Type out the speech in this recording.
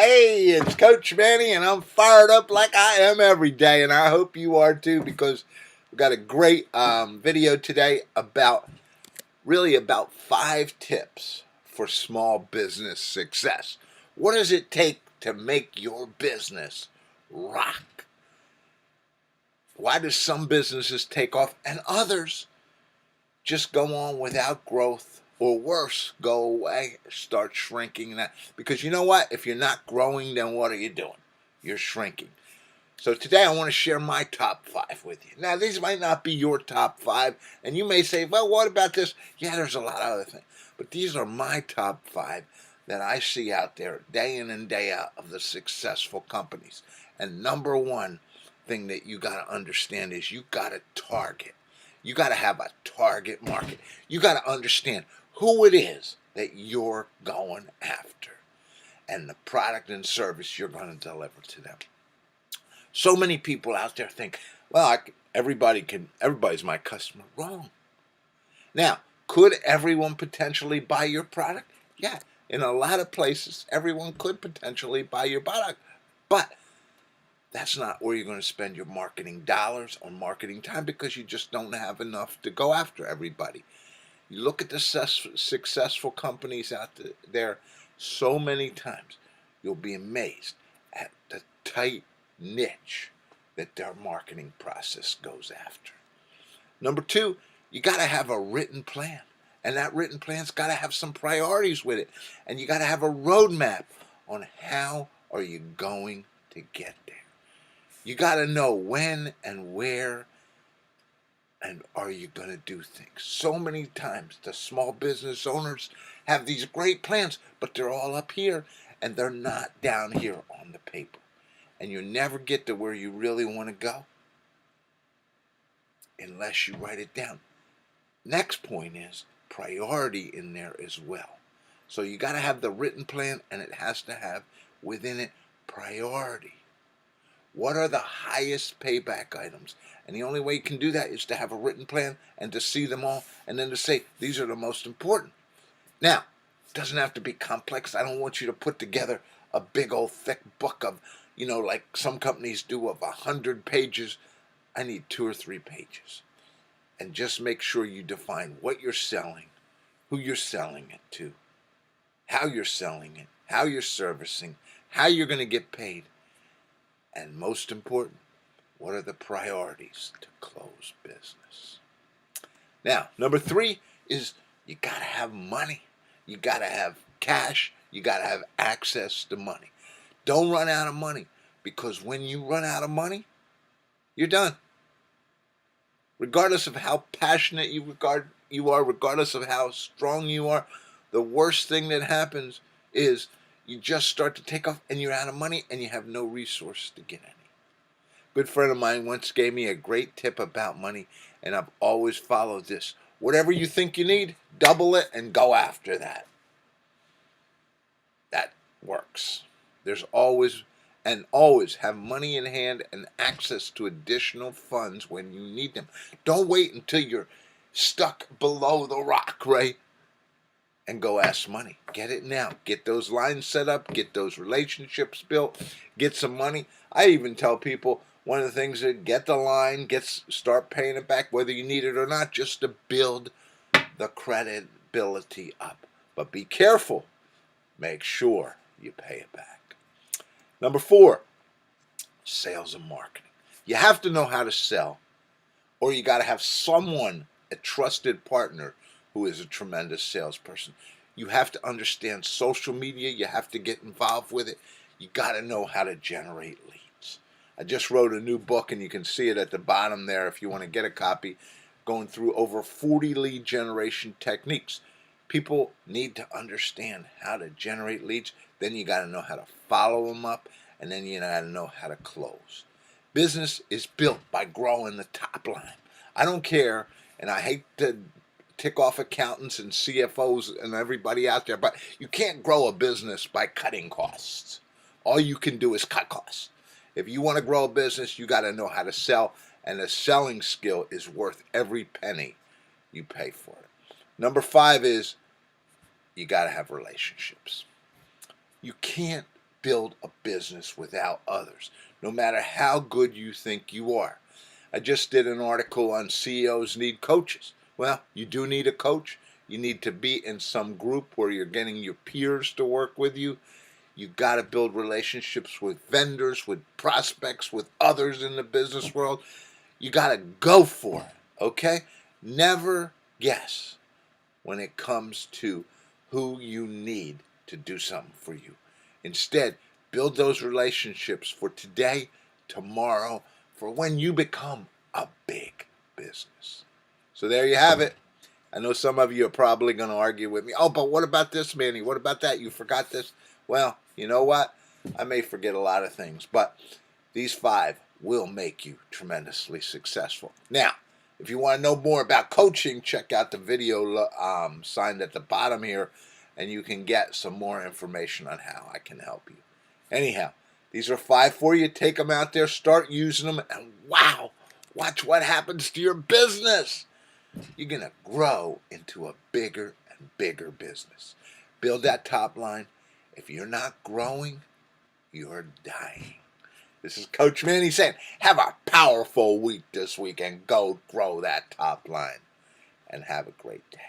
Hey, it's Coach Manny, and I'm fired up like I am every day, and I hope you are too, because we've got a great video today about 5 tips for small business success. What does it take to make your business rock? Why do some businesses take off and others just go on without growth, or worse, go away, start shrinking? That because you know what? If you're not growing, then what are you doing? You're shrinking. So today I want to share my top 5 with you. Now, these might not be your top 5, and you may say, well, what about this? Yeah, there's a lot of other things. But these are my top 5 that I see out there day in and day out of the successful companies. And number one thing that you got to understand is you got to target. You got to have a target market. You got to understand who it is that you're going after and the product and service you're going to deliver to them. So many people out there think, well, everybody's my customer. Wrong. Now, could everyone potentially buy your product? Yeah, in a lot of places, everyone could potentially buy your product, but that's not where you're going to spend your marketing dollars or marketing time, because you just don't have enough to go after everybody. You look at the successful companies out there, so many times you'll be amazed at the tight niche that their marketing process goes after. Number 2, you got to have a written plan. And that written plan's got to have some priorities with it. And you got to have a roadmap on how are you going to get there. You got to know when and where and are you going to do things. So many times the small business owners have these great plans, but they're all up here and they're not down here on the paper. And you never get to where you really want to go unless you write it down. Next point is priority in there as well. So you got to have the written plan, and it has to have within it priority. What are the highest payback items? And the only way you can do that is to have a written plan and to see them all, and then to say these are the most important. Now, it doesn't have to be complex. I don't want you to put together a big old thick book of, like some companies do, of 100 pages. I need 2 or 3 pages. And just make sure you define what you're selling, who you're selling it to, how you're selling it, how you're servicing, how you're going to get paid, and most important, what are the priorities to close business. Now, number 3 is you got to have money. You got to have cash. You got to have access to money. Don't run out of money, because when you run out of money, you're done. Regardless of how passionate you are, regardless of how strong you are, the worst thing that happens is you just start to take off and you're out of money and you have no resource to get any. A good friend of mine once gave me a great tip about money, and I've always followed this. Whatever you think you need, double it and go after that. That works. There's always have money in hand and access to additional funds when you need them. Don't wait until you're stuck below the rock, right? And go ask money. Get it now. Get those lines set up. Get those relationships built. Get some money. I even tell people one of the things is get the line, start paying it back, whether you need it or not, just to build the credibility up. But be careful. Make sure you pay it back. Number 4, sales and marketing. You have to know how to sell, or you got to have someone, a trusted partner, who is a tremendous salesperson. You have to understand social media. You have to get involved with it. You got to know how to generate leads. I just wrote a new book, and you can see it at the bottom there if you want to get a copy, going through over 40 lead generation techniques. People need to understand how to generate leads. Then you got to know how to follow them up, and then you got to know how to close. Business is built by growing the top line. I don't care, and I hate to tick off accountants and CFOs and everybody out there, but you can't grow a business by cutting costs. All you can do is cut costs. If you want to grow a business, you got to know how to sell, and the selling skill is worth every penny you pay for it. Number 5 is you got to have relationships. You can't build a business without others, no matter how good you think you are. I just did an article on CEOs need coaches. Well, you do need a coach. You need to be in some group where you're getting your peers to work with you. You got to build relationships with vendors, with prospects, with others in the business world. You got to go for it, okay? Never guess when it comes to who you need to do something for you. Instead, build those relationships for today, tomorrow, for when you become a big business. So there you have it. I know some of you are probably going to argue with me. Oh, but what about this, Manny? What about that? You forgot this? Well, you know what? I may forget a lot of things, but these 5 will make you tremendously successful. Now, if you want to know more about coaching, check out the video signed at the bottom here, and you can get some more information on how I can help you. Anyhow, these are 5 for you. Take them out there, start using them, and wow, watch what happens to your business. You're going to grow into a bigger and bigger business. Build that top line. If you're not growing, you're dying. This is Coach Manny saying, have a powerful week this week and go grow that top line. And have a great day.